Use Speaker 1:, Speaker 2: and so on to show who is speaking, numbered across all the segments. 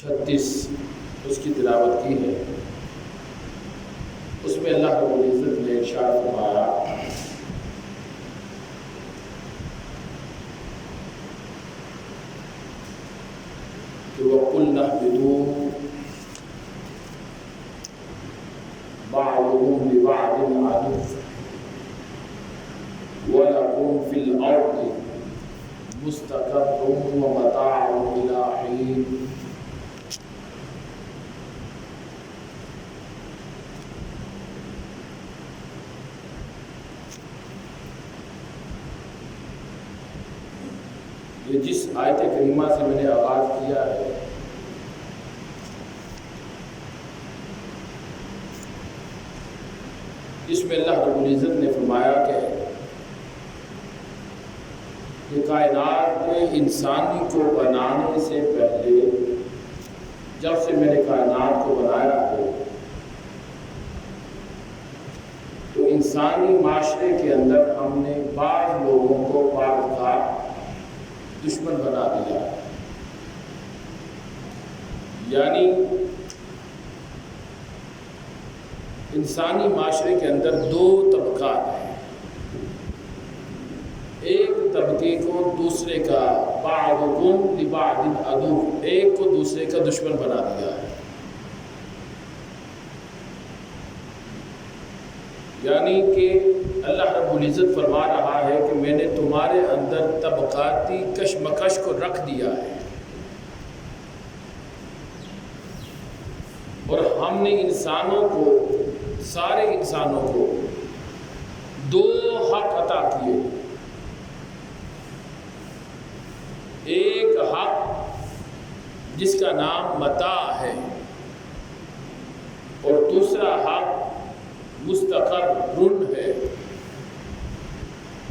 Speaker 1: 36 اس کی تلاوت کی ہے۔ اس میں اللہ رب العزت نے ارشاد فرمایا کہ وَقُلْنَا اهْبِطُوا بَعْضُكُمْ لِبَعْضٍ عَدُوٌّ وَلَكُمْ فِي الْأَرْضِ مُسْتَقَرٌّ وَمَتَاعٌ إِلَىٰ حِينٍ۔ یہ جس آیت کریمہ سے میں نے آغاز کیا ہے اس میں اللہ رب العزت نے فرمایا کہ یہ کائنات میں انسانی کو بنانے سے پہلے جب سے میں نے کائنات کو بنایا ہے تو انسانی معاشرے کے اندر ہم نے بعض لوگوں کو بعض کا دشمن بنا دیا، یعنی انسانی معاشرے کے اندر دو طبقات ہیں، ایک طبقے کو دوسرے کا بعضکم لبعض عدو، ایک کو دوسرے کا دشمن بنا دیا ہے، یعنی کہ اللہ رب العزت فرما رہا ہے کہ میں نے تمہارے اندر طبقاتی کشمکش کو رکھ دیا ہے، اور ہم نے انسانوں کو، سارے انسانوں کو دو حق عطا کیے، ایک حق جس کا نام متاع ہے اور دوسرا حق مستقر ہے،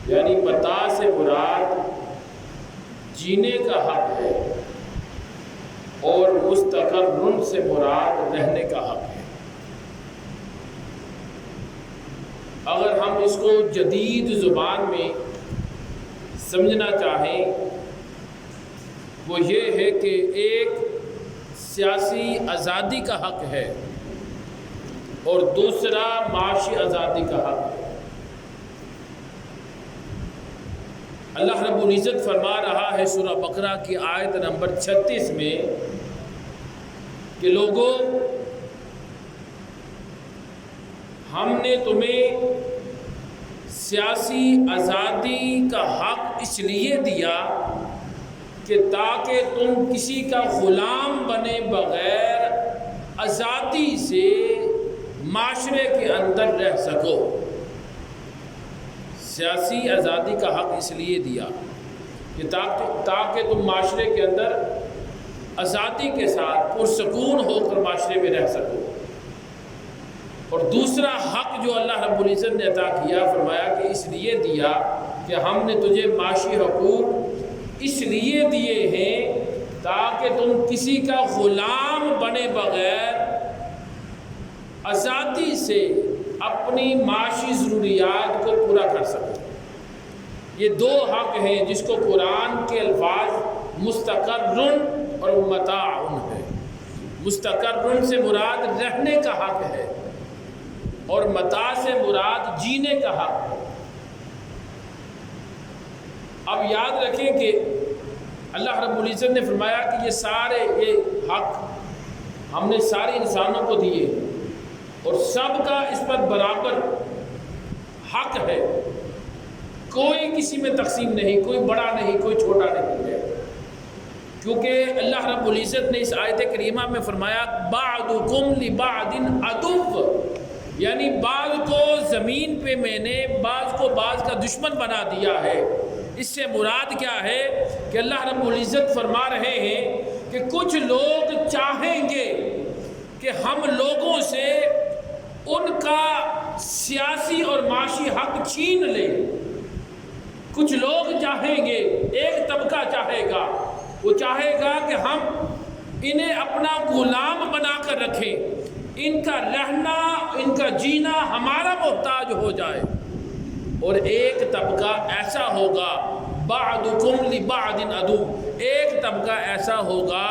Speaker 1: یعنی متاع سے مراد جینے کا حق ہے اور مستقر سے مراد رہنے کا حق ہے۔ اگر ہم اس کو جدید زبان میں سمجھنا چاہیں وہ یہ ہے کہ ایک سیاسی آزادی کا حق ہے اور دوسرا معاشی آزادی کا حق ہے۔ اللہ رب العزت فرما رہا ہے سورہ بقرہ کی آیت نمبر 36 میں کہ لوگوں، ہم نے تمہیں سیاسی آزادی کا حق اس لیے دیا کہ تاکہ تم کسی کا غلام بنے بغیر آزادی سے معاشرے کے اندر رہ سکو۔ سیاسی آزادی کا حق اس لیے دیا کہ تاکہ تم معاشرے کے اندر آزادی کے ساتھ پرسکون ہو کر معاشرے میں رہ سکو، اور دوسرا حق جو اللہ رب العزت نے عطا کیا، فرمایا کہ اس لیے دیا کہ ہم نے تجھے معاشی حقوق اس لیے دیے ہیں تاکہ تم کسی کا غلام بنے بغیر آزادی سے اپنی معاشی ضروریات کو پورا کر سکو۔ یہ دو حق ہیں جس کو قرآن کے الفاظ مستقر اور متاع ہے۔ مستقر سے مراد رہنے کا حق ہے اور متاع سے مراد جینے کا حق ہے۔ اب یاد رکھیں کہ اللہ رب العزت نے فرمایا کہ یہ سارے یہ حق ہم نے سارے انسانوں کو دیے اور سب کا اس پر برابر حق ہے، کوئی کسی میں تقسیم نہیں، کوئی بڑا نہیں، کوئی چھوٹا نہیں ہے، کیونکہ اللہ رب العزت نے اس آیت کریمہ میں فرمایا بعضکم لبعض عدو، یعنی بعض کو زمین پہ میں نے بعض کو بعض کا دشمن بنا دیا ہے۔ اس سے مراد کیا ہے کہ اللہ رب العزت فرما رہے ہیں کہ کچھ لوگ چاہیں گے کہ ہم لوگوں سے ان کا سیاسی اور معاشی حق چھین لیں، کچھ لوگ چاہیں گے، ایک طبقہ چاہے گا، وہ چاہے گا کہ ہم انہیں اپنا غلام بنا کر رکھیں، ان کا رہنا، ان کا جینا ہمارا محتاج ہو جائے، اور ایک طبقہ ایسا ہوگا بعضکم لبعض عدو، ایک طبقہ ایسا ہوگا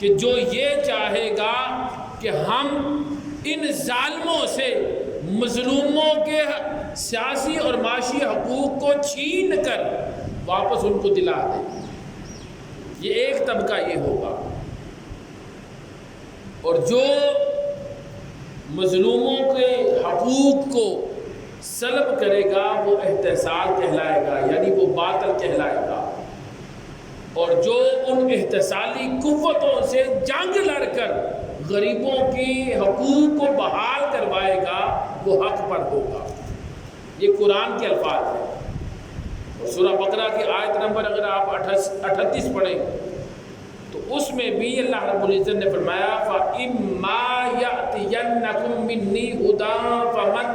Speaker 1: کہ کہ جو یہ چاہے گا کہ ہم ان ظالموں سے مظلوموں کے سیاسی اور معاشی حقوق کو چھین کر واپس ان کو دلا دیں، یہ ایک طبقہ یہ ہوگا، اور جو مظلوموں کے حقوق کو سلب کرے گا وہ احتسال کہلائے گا، یعنی وہ باطل کہلائے گا، اور جو ان احتسالی قوتوں سے جنگ لڑ کر غریبوں کی حقوق کو بحال کروائے گا وہ حق پر ہوگا۔ یہ قرآن کے الفاظ ہیں، اور سورہ بقرہ کی آیت نمبر اگر آپ 38 پڑھیں تو اس میں بھی اللہ رب العزت نے فرمایا فَإِمَّا يَأْتِيَنَّكُم مِّنِّي هُدًى فَمَن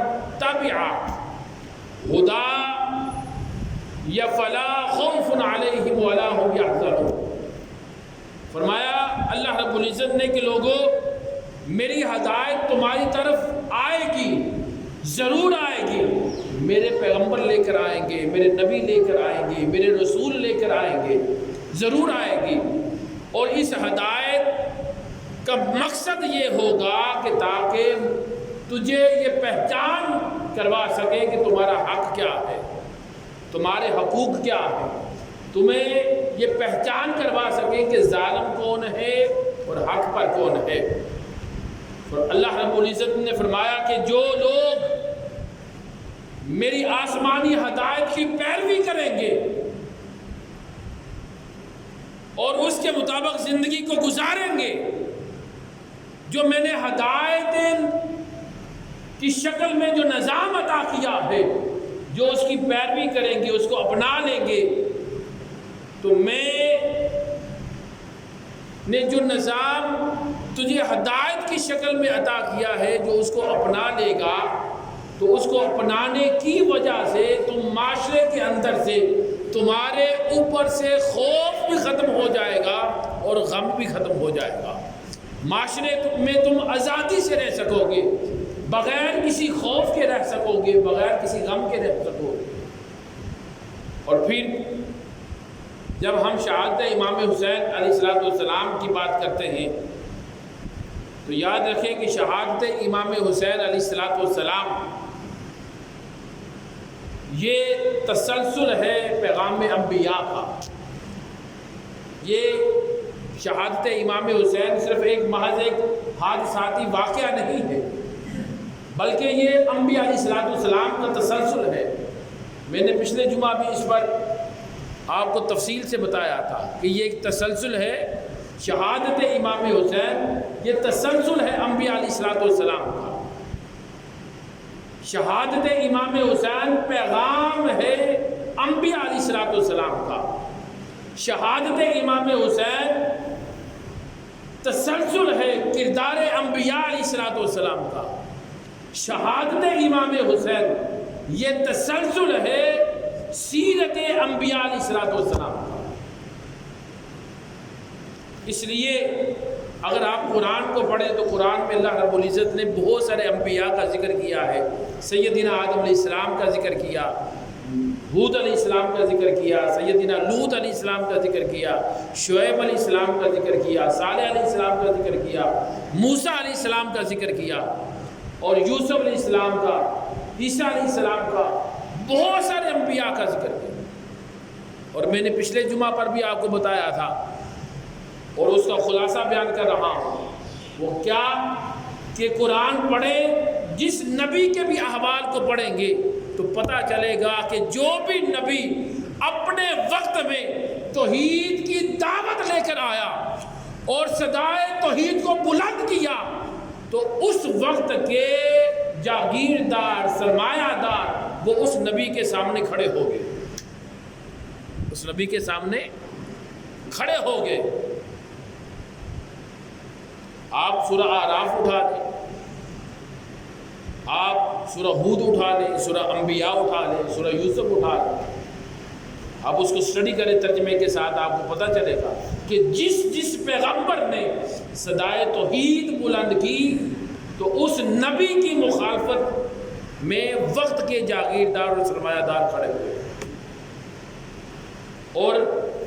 Speaker 1: تَبِعَ هُدَايَ فَلَا خَوْفٌ عَلَيْهِمْ وَلَا هُمْ يَحْزَنُونَ۔ فرمایا اللہ رب العزت نے کہ لوگوں میری ہدایت تمہاری طرف آئے گی، ضرور آئے گی، میرے پیغمبر لے کر آئیں گے، میرے نبی لے کر آئیں گے، میرے رسول لے کر آئیں گے، ضرور آئے گی، اور اس ہدایت کا مقصد یہ ہوگا کہ تاکہ تجھے یہ پہچان کروا سکے کہ تمہارا حق کیا ہے، تمہارے حقوق کیا ہے، تمہیں یہ پہچان کروا سکے کہ ظالم کون ہے اور حق پر کون ہے۔ اور اللہ رب العزت نے فرمایا کہ جو لوگ میری آسمانی ہدایت کی پیروی کریں گے اور اس کے مطابق زندگی کو گزاریں گے، جو میں نے ہدایت کی شکل میں جو نظام عطا کیا ہے، جو اس کی پیروی کریں گے، اس کو اپنا لیں گے، تو میں نے جو نظام تجھے ہدایت کی شکل میں عطا کیا ہے، جو اس کو اپنا لے گا تو اس کو اپنانے کی وجہ سے تم معاشرے کے اندر سے تمہارے اوپر سے خوف بھی ختم ہو جائے گا اور غم بھی ختم ہو جائے گا۔ معاشرے میں تم آزادی سے رہ سکو گے، بغیر کسی خوف کے رہ سکو گے، بغیر کسی غم کے رہ سکو گے۔ اور پھر جب ہم شہادت امام حسین علیہ السلام کی بات کرتے ہیں تو یاد رکھیں کہ شہادت امام حسین علیہ السلام یہ تسلسل ہے پیغام انبیاء کا۔ یہ شہادت امام حسین صرف ایک محض ایک حادثاتی واقعہ نہیں ہے، بلکہ یہ انبیاء علیہ السلام کا تسلسل ہے۔ میں نے پچھلے جمعہ بھی اس پر آپ کو تفصیل سے بتایا تھا کہ یہ ایک تسلسل ہے، شہادت امام حسین یہ تسلسل ہے انبیاء علیہ السلام کا۔ شہادت امام حسین پیغام ہے انبیاء علیہ السلام کا۔ شہادت امام حسین تسلسل ہے کردار انبیاء علیہ السلام کا۔ شہادت امام حسین یہ تسلسل ہے سیرت انبیاء علیہ السلام کا۔ اس لیے اگر آپ قرآن کو پڑھیں تو قرآن میں اللہ رب العزت نے بہت سارے انبیاء کا ذکر کیا ہے۔ سیدنا آدم علیہ السلام کا ذکر کیا، ہود علیہ السلام کا ذکر کیا، سیدنا لوط علیہ السلام کا ذکر کیا، شعیب علیہ السلام کا ذکر کیا، صالح علیہ السلام کا ذکر کیا، موسیٰ علیہ السلام کا ذکر کیا، اور یوسف علیہ السلام کا، عیسیٰ علیہ السلام کا، بہت سارے انبیاء کا ذکر کیا۔ اور میں نے پچھلے جمعہ پر بھی آپ کو بتایا تھا اور اس کا خلاصہ بیان کر رہا ہوں، وہ کیا کہ قرآن پڑھیں، جس نبی کے بھی احوال کو پڑھیں گے تو پتہ چلے گا کہ جو بھی نبی اپنے وقت میں توحید کی دعوت لے کر آیا اور صدائے توحید کو بلند کیا تو اس وقت کے جاگیردار سرمایہ دار وہ اس نبی کے سامنے کھڑے ہو گئے، اس نبی کے سامنے کھڑے ہو گئے۔ آپ سورہ اعراف اٹھا لیں، آپ سورہ ہود اٹھا لیں، سورہ انبیاء اٹھا لیں، سورہ یوسف اٹھا لیں، آپ اس کو اسٹڈی کریں ترجمے کے ساتھ، آپ کو پتہ چلے گا کہ جس پیغمبر نے صدائے توحید بلند کی تو اس نبی کی مخالفت میں وقت کے جاگیردار اور سرمایہ دار کھڑے ہوئے۔ اور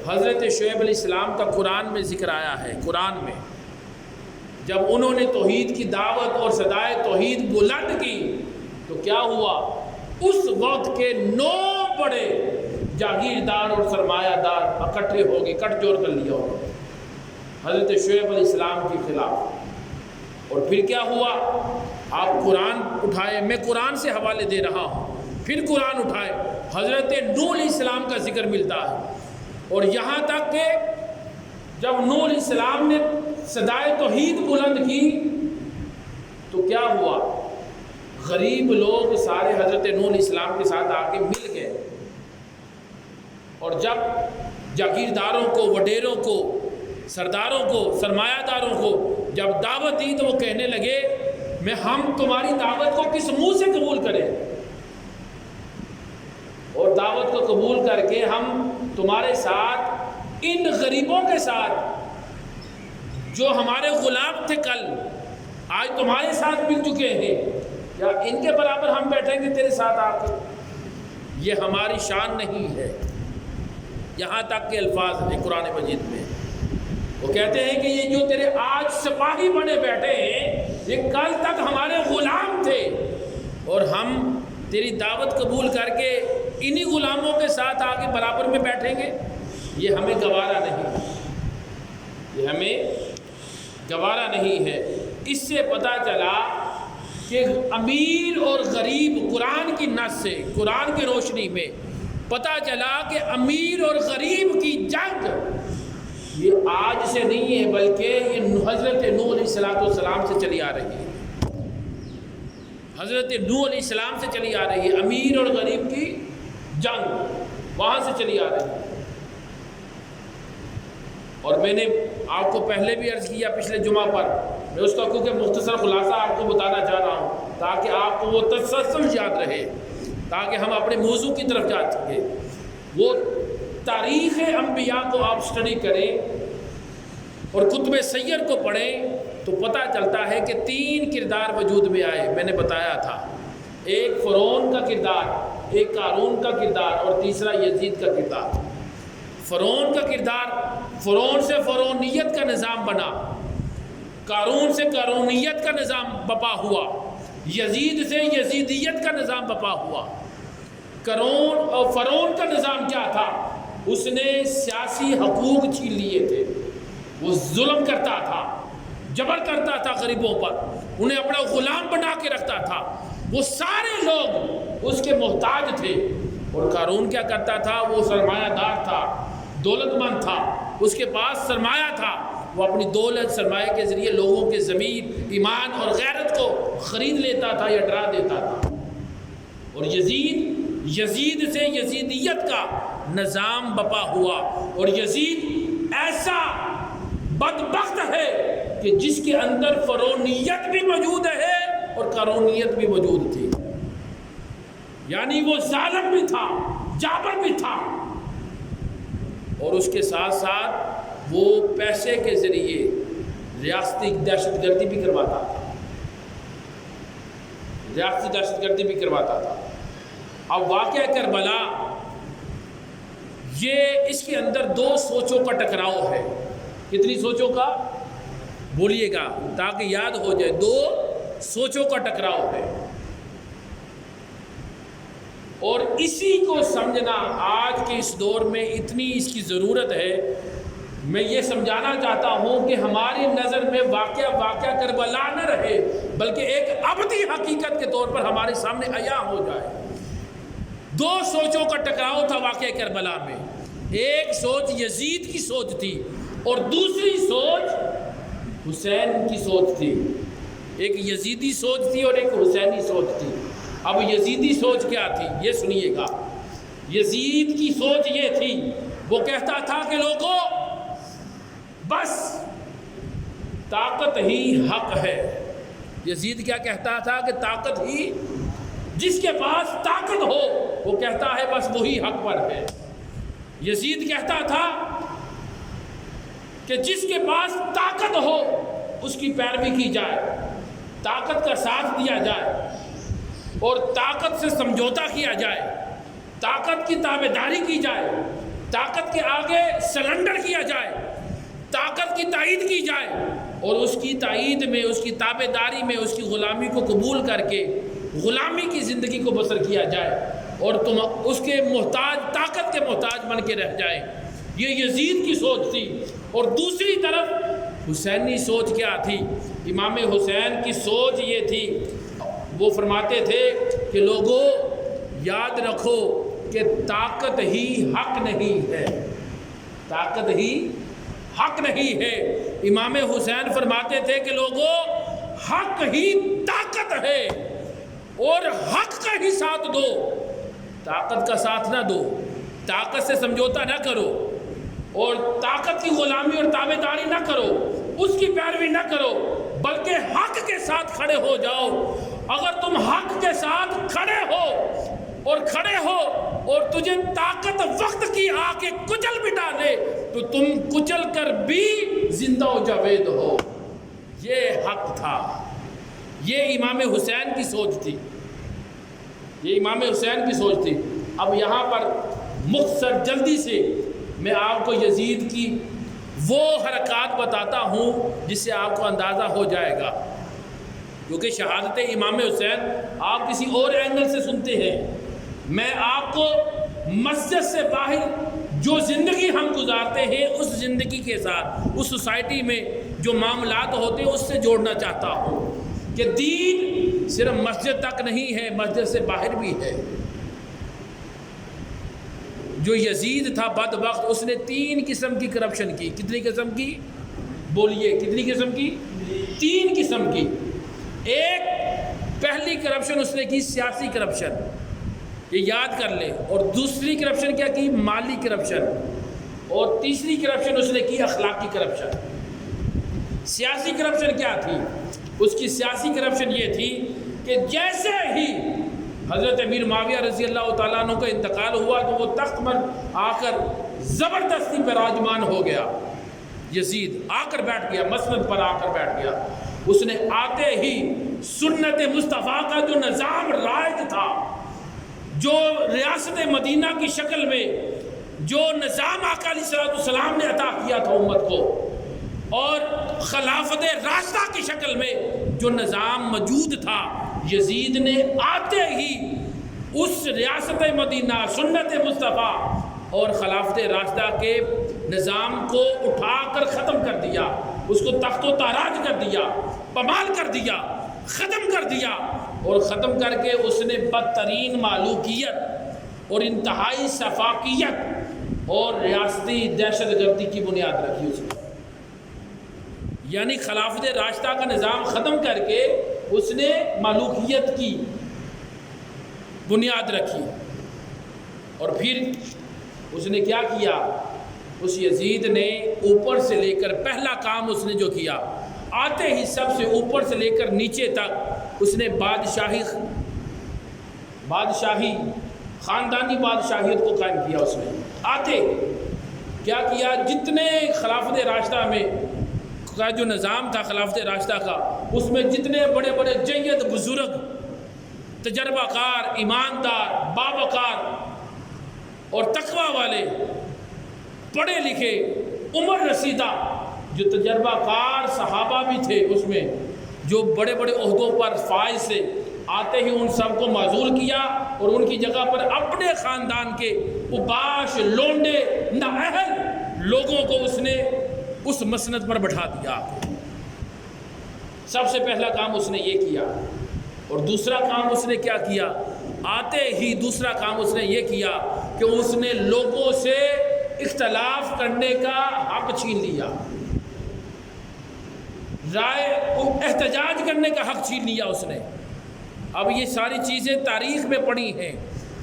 Speaker 1: حضرت شعیب علیہ السلام کا قرآن میں ذکر آیا ہے، قرآن میں جب انہوں نے توحید کی دعوت اور صدائے توحید بلند کی تو کیا ہوا؟ اس وقت کے 9 بڑے جاگیردار اور سرمایہ دار اکٹھے ہو گئے، کٹ جوڑ کر لیا ہو حضرت شعیب علیہ السلام کے خلاف۔ اور پھر کیا ہوا؟ آپ قرآن اٹھائے، میں قرآن سے حوالے دے رہا ہوں، پھر قرآن اٹھائے، حضرت نوح علیہ السلام کا ذکر ملتا ہے، اور یہاں تک کہ جب نوح علیہ السلام نے صدائے توحید بلند کی تو کیا ہوا؟ غریب لوگ سارے حضرت نوح علیہ السلام کے ساتھ آ کے مل گئے، اور جب جاگیرداروں کو، وڈیروں کو، سرداروں کو، سرمایہ داروں کو جب دعوت دی تو وہ کہنے لگے ہم تمہاری دعوت کو کس منہ سے قبول کریں، اور دعوت کو قبول کر کے ہم تمہارے ساتھ، ان غریبوں کے ساتھ جو ہمارے غلام تھے کل، آج تمہارے ساتھ مل چکے ہیں، کیا ان کے برابر ہم بیٹھیں گے تیرے ساتھ آ کے؟ یہ ہماری شان نہیں ہے۔ یہاں تک کے الفاظ ہیں قرآن مجید میں، وہ کہتے ہیں کہ یہ جو تیرے آج سپاہی بنے بیٹھے ہیں یہ کل تک ہمارے غلام تھے، اور ہم تیری دعوت قبول کر کے انہی غلاموں کے ساتھ آگے برابر میں بیٹھیں گے؟ یہ ہمیں گوارا نہیں، یہ ہمیں گوارا نہیں ہے۔ اس سے پتہ چلا کہ امیر اور غریب، قرآن کی نص سے، قرآن کی روشنی میں پتہ چلا کہ امیر اور غریب کی جنگ یہ آج سے نہیں ہے، بلکہ یہ حضرت نوح علیہ السلام سے چلی آ رہی ہے، حضرت نوح علیہ السلام سے چلی آ رہی ہے۔ امیر اور غریب کی جنگ وہاں سے چلی آ رہی ہے، اور میں نے آپ کو پہلے بھی عرض کیا پچھلے جمعہ پر، میں اس کا کیونکہ مختصر خلاصہ آپ کو بتانا چاہ رہا ہوں تاکہ آپ کو وہ تسلسل یاد رہے، تاکہ ہم اپنے موضوع کی طرف جا سکیں۔ وہ تاریخ انبیاء کو آپ سٹڈی کریں اور کتب سیر کو پڑھیں تو پتہ چلتا ہے کہ 3 کردار وجود میں آئے، میں نے بتایا تھا، ایک فرعون کا کردار، ایک قارون کا کردار، اور تیسرا یزید کا کردار۔ فرعون کا کردار، فرعون سے فرعونیت کا نظام بنا، قارون سے قارونیت کا نظام بپا ہوا، یزید سے یزیدیت کا نظام بپا ہوا۔ قارون اور فرعون کا نظام کیا تھا؟ اس نے سیاسی حقوق چھین لیے تھے، وہ ظلم کرتا تھا، جبر کرتا تھا غریبوں پر، انہیں اپنا غلام بنا کے رکھتا تھا، وہ سارے لوگ اس کے محتاج تھے۔ اور قارون کیا کرتا تھا؟ وہ سرمایہ دار تھا، دولت مند تھا، اس کے پاس سرمایہ تھا، وہ اپنی دولت سرمایہ کے ذریعے لوگوں کے ضمیر، ایمان اور غیرت کو خرید لیتا تھا یا ڈرا دیتا تھا۔ اور یزید سے یزیدیت کا نظام بپا ہوا، اور یزید ایسا بدبخت ہے کہ جس کے اندر فرعونیت بھی موجود ہے اور قارونیت بھی موجود تھی، یعنی وہ ظالم بھی تھا، جابر بھی تھا، اور اس کے ساتھ ساتھ وہ پیسے کے ذریعے ریاستی دہشت گردی بھی کرواتا تھا، ریاستی دہشت گردی بھی کرواتا تھا۔ اب واقعہ کربلا، یہ اس کے اندر 2 سوچوں کا ٹکراؤ ہے۔ کتنی سوچوں کا؟ بولیے گا تاکہ یاد ہو جائے۔ 2 سوچوں کا ٹکراؤ ہے، اور اسی کو سمجھنا آج کے اس دور میں اتنی اس کی ضرورت ہے۔ میں یہ سمجھانا چاہتا ہوں کہ ہماری نظر میں واقعہ کربلا نہ رہے، بلکہ ایک ابدی حقیقت کے طور پر ہمارے سامنے عیاں ہو جائے۔ 2 سوچوں کا ٹکراؤ تھا واقعہ کربلا میں، ایک سوچ یزید کی سوچ تھی اور دوسری سوچ حسین کی سوچ تھی۔ ایک یزیدی سوچ تھی اور ایک حسینی سوچ تھی۔ اب یزیدی سوچ کیا تھی یہ سنیے گا۔ یزید کی سوچ یہ تھی، وہ کہتا تھا کہ لوگوں بس طاقت ہی حق ہے۔ یزید کیا کہتا تھا کہ طاقت ہی، جس کے پاس طاقت ہو وہ کہتا ہے بس وہی حق پر ہے۔ یزید کہتا تھا کہ جس کے پاس طاقت ہو اس کی پیروی کی جائے، طاقت کا ساتھ دیا جائے اور طاقت سے سمجھوتا کیا جائے، طاقت کی تابعداری کی جائے، طاقت کے آگے سرنڈر کیا جائے، طاقت کی تائید کی جائے اور اس کی تائید میں، اس کی تابع داری میں اس کی غلامی کو قبول کر کے غلامی کی زندگی کو بسر کیا جائے اور تم اس کے محتاج، طاقت کے محتاج بن کے رہ جائیں۔ یہ یزید کی سوچ تھی۔ اور دوسری طرف حسینی سوچ کیا تھی؟ امام حسین کی سوچ یہ تھی، وہ فرماتے تھے کہ لوگوں یاد رکھو کہ طاقت ہی حق نہیں ہے، طاقت ہی حق نہیں ہے۔ امام حسین فرماتے تھے کہ لوگوں حق ہی طاقت ہے اور حق کا ہی ساتھ دو، طاقت کا ساتھ نہ دو، طاقت سے سمجھوتا نہ کرو اور طاقت کی غلامی اور تابع داری نہ کرو، اس کی پیروی نہ کرو، بلکہ حق کے ساتھ کھڑے ہو جاؤ۔ اگر تم حق کے ساتھ کھڑے ہو اور تجھے طاقت وقت کی آ کے کچل بھی ڈالے تو تم کچل کر بھی زندہ و جاوید ہو۔ یہ حق تھا، یہ امام حسین کی سوچ تھی، یہ امام حسین کی سوچ تھی۔ اب یہاں پر مختصر جلدی سے میں آپ کو یزید کی وہ حرکات بتاتا ہوں جس سے آپ کو اندازہ ہو جائے گا، کیونکہ شہادت امام حسین آپ کسی اور اینگل سے سنتے ہیں، میں آپ کو مسجد سے باہر جو زندگی ہم گزارتے ہیں اس زندگی کے ساتھ، اس سوسائٹی میں جو معاملات ہوتے ہیں اس سے جوڑنا چاہتا ہوں کہ دین صرف مسجد تک نہیں ہے، مسجد سے باہر بھی ہے۔ جو یزید تھا بدبخت، اس نے 3 قسم کی کرپشن کی۔ کتنی قسم کی؟ بولیے کتنی قسم کی؟ 3 قسم کی۔ ایک پہلی کرپشن اس نے کی سیاسی کرپشن، یہ یاد کر لیں، اور دوسری کرپشن کیا کی؟ مالی کرپشن، اور تیسری کرپشن اس نے کی اخلاقی کرپشن۔ سیاسی کرپشن کیا تھی؟ اس کی سیاسی کرپشن یہ تھی کہ جیسے ہی حضرت امیر معاویہ رضی اللہ تعالیٰ عنہ کا انتقال ہوا تو وہ تخت پر آ کر زبردستی براجمان ہو گیا، یزید آ کر بیٹھ گیا، مسند پر آ کر بیٹھ گیا۔ اس نے آتے ہی سنت مصطفیٰ کا جو نظام رائج تھا، جو ریاست مدینہ کی شکل میں جو نظام آقا علیہ السلام نے عطا کیا تھا امت کو، اور خلافت راشدہ کی شکل میں جو نظام موجود تھا، یزید نے آتے ہی اس ریاست مدینہ، سنت مصطفیٰ اور خلافت راشدہ کے نظام کو اٹھا کر ختم کر دیا، اس کو تخت و تاراج کر دیا، پامال کر دیا، ختم کر دیا، اور ختم کر کے اس نے بدترین مالوکیت اور انتہائی سفاکیت اور ریاستی دہشت گردی کی بنیاد رکھی اس نے۔ یعنی خلافت راشدہ کا نظام ختم کر کے اس نے مالوکیت کی بنیاد رکھی، اور پھر اس نے کیا کیا؟ اس یزید نے اوپر سے لے کر پہلا کام اس نے جو کیا، آتے ہی سب سے اوپر سے لے کر نیچے تک اس نے بادشاہی خاندانی بادشاہیت کو قائم کیا۔ اس نے آتے کیا کیا؟ جتنے خلافت راشدہ میں کا جو نظام تھا خلافت راشدہ کا، اس میں جتنے بڑے بڑے جید بزرگ، تجربہ کار، ایماندار، باوقار اور تقوی والے، پڑھے لکھے، عمر رسیدہ جو تجربہ کار صحابہ بھی تھے، اس میں جو بڑے بڑے عہدوں پر فائز سے، آتے ہی ان سب کو معزول کیا اور ان کی جگہ پر اپنے خاندان کے اوباش، لونڈے، نااہل لوگوں کو اس نے اس مسند پر بٹھا دیا۔ سب سے پہلا کام اس نے یہ کیا، اور دوسرا کام اس نے کیا کیا؟ آتے ہی دوسرا کام اس نے یہ کیا کہ اس نے لوگوں سے اختلاف کرنے کا حق چھین لیا، رائے احتجاج کرنے کا حق چھین لیا اس نے۔ اب یہ ساری چیزیں تاریخ میں پڑھی ہیں،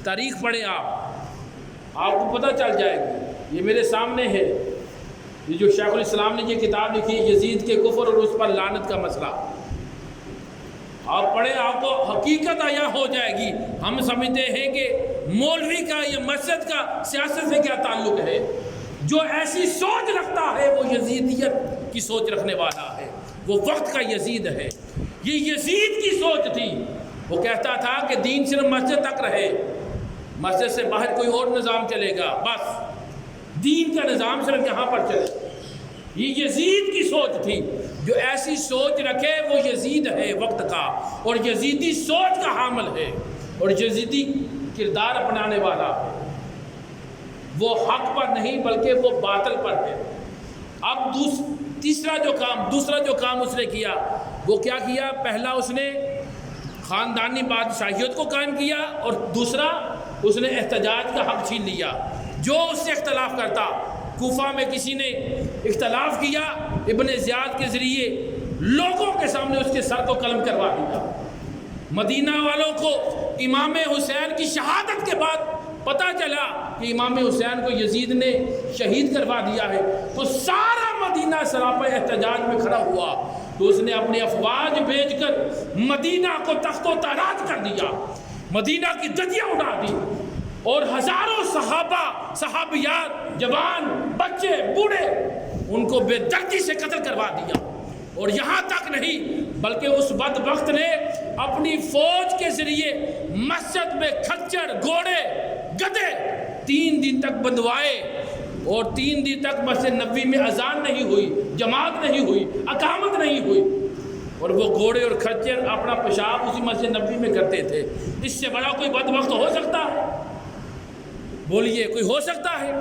Speaker 1: تاریخ پڑھیں آپ کو پتہ چل جائے گی۔ یہ میرے سامنے ہے، یہ جو شیخ الاسلام نے یہ کتاب لکھی ہے، یزید کے کفر اور اس پر لعنت کا مسئلہ، آپ پڑھیں، آپ کو حقیقت عیاں ہو جائے گی۔ ہم سمجھتے ہیں کہ مولوی کا یا مسجد کا سیاست سے کیا تعلق ہے؟ جو ایسی سوچ رکھتا ہے وہ یزیدیت کی سوچ رکھنے والا ہے، وہ وقت کا یزید ہے۔ یہ یزید کی سوچ تھی، وہ کہتا تھا کہ دین صرف مسجد تک رہے، مسجد سے باہر کوئی اور نظام چلے گا، بس دین کا نظام صرف یہاں پر چلے۔ یہ یزید کی سوچ تھی. جو ایسی سوچ رکھے وہ یزید ہے وقت کا، اور یزیدی سوچ کا حامل ہے، اور یزیدی کردار اپنانے والا ہے. وہ حق پر نہیں بلکہ وہ باطل پر ہے. اب دوسرا جو کام اس نے کیا وہ کیا کیا؟ پہلا اس نے خاندانی بادشاہیت کو قائم کیا، اور دوسرا اس نے احتجاج کا حق چھین لیا. جو اس سے اختلاف کرتا، کوفہ میں کسی نے اختلاف کیا، ابن زیاد کے ذریعے لوگوں کے سامنے اس کے سر کو قلم کروا دیا. مدینہ والوں کو امام حسین کی شہادت کے بعد پتہ چلا کہ امام حسین کو یزید نے شہید کروا دیا ہے، تو سارا مدینہ سراپا احتجاج میں کھڑا ہوا. تو اس نے اپنی افواج بھیج کر مدینہ کو تخت و تاراج کر دیا، مدینہ کی دھجیاں اڑا دی، اور ہزاروں صحابیات، جوان، بچے، بوڑھے، ان کو بے دردی سے قتل کروا دیا. اور یہاں تک نہیں بلکہ اس بدبخت نے اپنی فوج کے ذریعے مسجد میں کھچر، گھوڑے، گدھے 3 دن تک بندھوائے، اور 3 دن تک مسجد نبوی میں اذان نہیں ہوئی، جماعت نہیں ہوئی، اقامت نہیں ہوئی، اور وہ گھوڑے اور کھچر اپنا پیشاب اسی مسجد نبوی میں کرتے تھے. اس سے بڑا کوئی بدبخت ہو سکتا ہے؟ بولیے، کوئی ہو سکتا ہے؟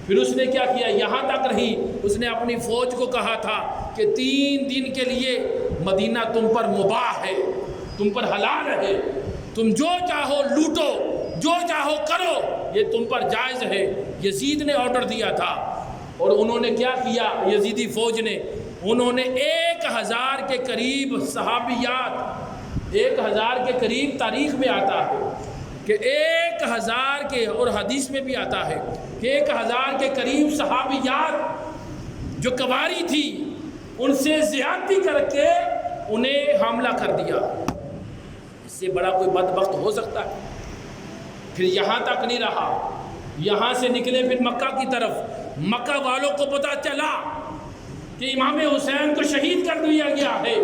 Speaker 1: پھر اس نے کیا کیا؟ یہاں تک نہیں، اس نے اپنی فوج کو کہا تھا کہ 3 دن کے لیے مدینہ تم پر مباح ہے، تم پر حلال ہے، تم جو چاہو لوٹو، جو چاہو کرو، یہ تم پر جائز ہے. یزید نے آرڈر دیا تھا، اور انہوں نے کیا کیا؟ یزیدی فوج نے، انہوں نے 1000 کے قریب صحابیات، 1000 کے قریب تاریخ میں آتا ہے کہ 1000 کے، اور حدیث میں بھی آتا ہے کہ 1000 کے قریب صحابیات جو کواری تھی ان سے زیادتی کر کے انہیں حاملہ کر دیا. اس سے بڑا کوئی بدبخت ہو سکتا ہے؟ پھر یہاں تک نہیں رہا، یہاں سے نکلے پھر مکہ کی طرف. مکہ والوں کو پتہ چلا کہ امام حسین کو شہید کر دیا گیا ہے،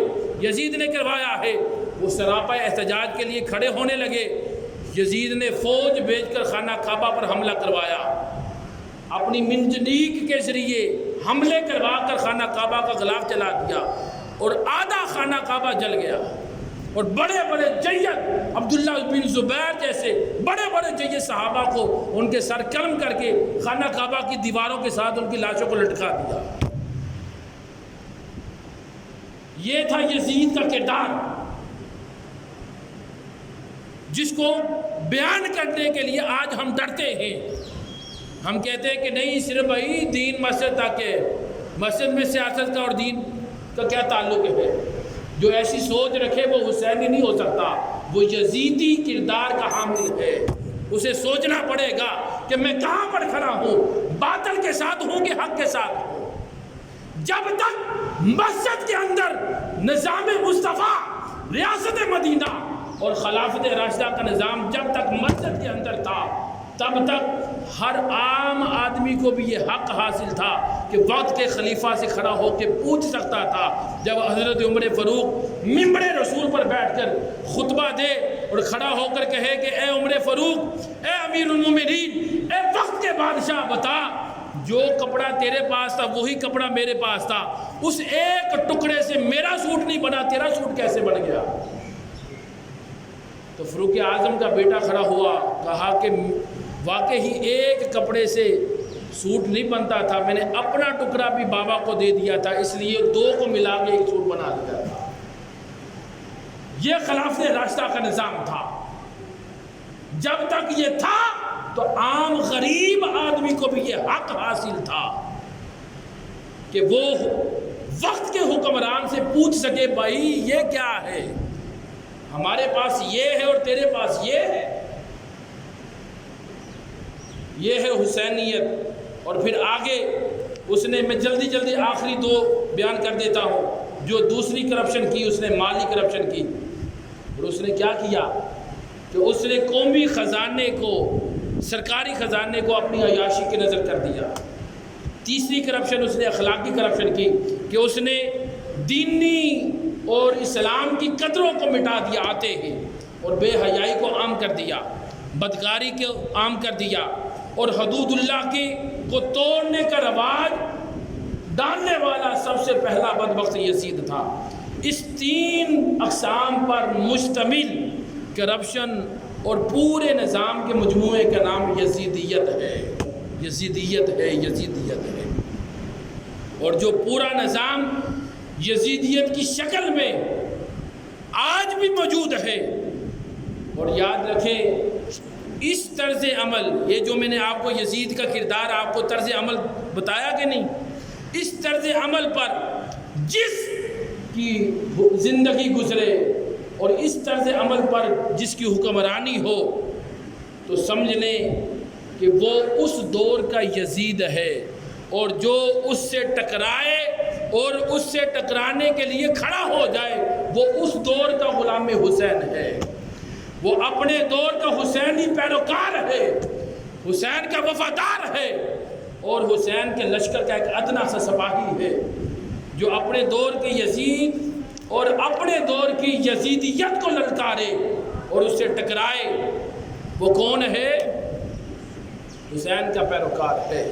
Speaker 1: یزید نے کروایا ہے. وہ سراپا احتجاج کے لیے کھڑے ہونے لگے. یزید نے فوج بھیج کر خانہ کعبہ پر حملہ کروایا، اپنی منجنیق کے ذریعے حملے کروا کر خانہ کعبہ کا غلاف جلا دیا، اور آدھا خانہ کعبہ جل گیا. اور بڑے بڑے جید، عبداللہ بن زبیر جیسے بڑے بڑے جید صحابہ کو ان کے سر قلم کر کے خانہ کعبہ کی دیواروں کے ساتھ ان کی لاشوں کو لٹکا دیا. یہ تھا یزید کا کردار، جس کو بیان کرنے کے لیے آج ہم ڈرتے ہیں. ہم کہتے ہیں کہ نہیں، صرف بھائی دین مسجد تک ہے، مسجد میں سیاست کا اور دین کا کیا تعلق ہے؟ جو ایسی سوچ رکھے وہ حسینی نہیں ہو سکتا، وہ یزیدی کردار کا حامل ہے. اسے سوچنا پڑے گا کہ میں کہاں پر کھڑا ہوں، باطل کے ساتھ ہوں کہ حق کے ساتھ ہوں. جب تک مسجد کے اندر نظام مصطفیٰ، ریاست مدینہ اور خلافت راشدہ کا نظام جب تک مسجد کے اندر تھا، تب تک ہر عام آدمی کو بھی یہ حق حاصل تھا کہ وقت کے خلیفہ سے کھڑا ہو کے پوچھ سکتا تھا. جب حضرت عمر فاروق ممبر رسول پر بیٹھ کر خطبہ دے اور کھڑا ہو کر کہے کہ اے عمر فاروق، اے امیر المومنین، اے وقت کے بادشاہ، بتا جو کپڑا تیرے پاس تھا وہی کپڑا میرے پاس تھا، اس ایک ٹکڑے سے میرا سوٹ نہیں بنا، تیرا سوٹ کیسے بن گیا؟ تو فاروق اعظم کا بیٹا کھڑا ہوا، کہا کہ واقعی ایک کپڑے سے سوٹ نہیں بنتا تھا، میں نے اپنا ٹکڑا بھی بابا کو دے دیا تھا، اس لیے 2 کو ملا کے ایک سوٹ بنا دیا تھا. یہ خلافت راشدہ کا نظام تھا. جب تک یہ تھا تو عام غریب آدمی کو بھی یہ حق حاصل تھا کہ وہ وقت کے حکمران سے پوچھ سکے، بھائی یہ کیا ہے، ہمارے پاس یہ ہے اور تیرے پاس یہ ہے. یہ ہے حسینیت. اور پھر آگے اس نے، میں جلدی آخری 2 بیان کر دیتا ہوں. جو دوسری کرپشن کی اس نے مالی کرپشن کی، اور اس نے کیا کیا کہ اس نے قومی خزانے کو، سرکاری خزانے کو اپنی عیاشی کی نظر کر دیا. تیسری کرپشن اس نے اخلاقی کرپشن کی کہ اس نے دینی اور اسلام کی قدروں کو مٹا دیا آتے ہی، اور بے حیائی کو عام کر دیا، بدکاری کو عام کر دیا، اور حدود اللہ کی کو توڑنے کا رواج ڈالنے والا سب سے پہلا بدبخت یزید تھا۔ اس 3 اقسام پر مشتمل کرپشن اور پورے نظام کے مجموعے کا نام یزیدیت ہے، یزیدیت ہے، یزیدیت ہے۔ اور جو پورا نظام یزیدیت کی شکل میں آج بھی موجود ہے، اور یاد رکھیں اس طرز عمل، یہ جو میں نے آپ کو یزید کا کردار، آپ کو طرز عمل بتایا کہ نہیں، اس طرز عمل پر جس کی زندگی گزرے اور اس طرز عمل پر جس کی حکمرانی ہو، تو سمجھ لیں کہ وہ اس دور کا یزید ہے، اور جو اس سے ٹکرائے اور اس سے ٹکرانے کے لیے کھڑا ہو جائے وہ اس دور کا غلام حسین ہے، وہ اپنے دور کا حسینی پیروکار ہے، حسین کا وفادار ہے، اور حسین کے لشکر کا ایک ادنا سا سپاہی ہے جو اپنے دور کے یزید اور اپنے دور کی یزیدیت کو للکارے اور اس سے ٹکرائے۔ وہ کون ہے؟ حسین کا پیروکار ہے۔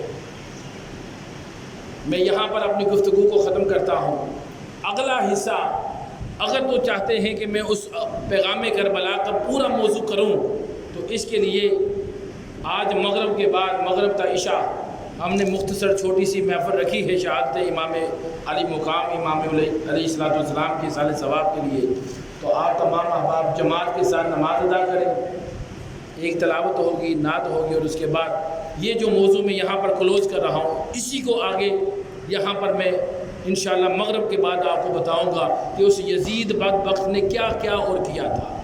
Speaker 1: میں یہاں پر اپنی گفتگو کو ختم کرتا ہوں۔ اگلا حصہ اگر تو چاہتے ہیں کہ میں اس پیغام کربلا کا پورا موضوع کروں تو اس کے لیے آج مغرب کے بعد، مغرب تا عشاء، ہم نے مختصر چھوٹی سی محفل رکھی ہے شہادت امام علی مقام امام علیہ السلام کے سال ثواب کے لیے۔ تو آپ تمام احباب جماعت کے ساتھ نماز ادا کریں، ایک تلاوت ہوگی، نعت ہوگی، اور اس کے بعد یہ جو موضوع میں یہاں پر کلوز کر رہا ہوں اسی کو آگے یہاں پر میں انشاءاللہ مغرب کے بعد آپ کو بتاؤں گا کہ اس یزید بدبخت نے کیا کیا اور کیا تھا،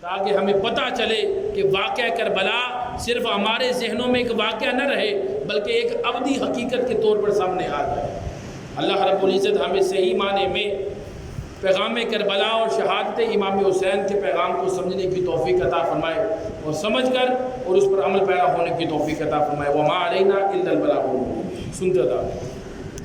Speaker 1: تاکہ ہمیں پتہ چلے کہ واقعہ کربلا صرف ہمارے ذہنوں میں ایک واقعہ نہ رہے بلکہ ایک ابدی حقیقت کے طور پر سامنے آ جائے۔ اللہ رب العزت ہمیں صحیح معنی میں پیغام کربلا اور شہادت امام حسین کے پیغام کو سمجھنے کی توفیق عطا فرمائے، اور سمجھ کر اور اس پر عمل پیرا ہونے کی توفیق عطا فرمائے۔ وما علینا الا البلاغ المبین۔ سنتے رہو۔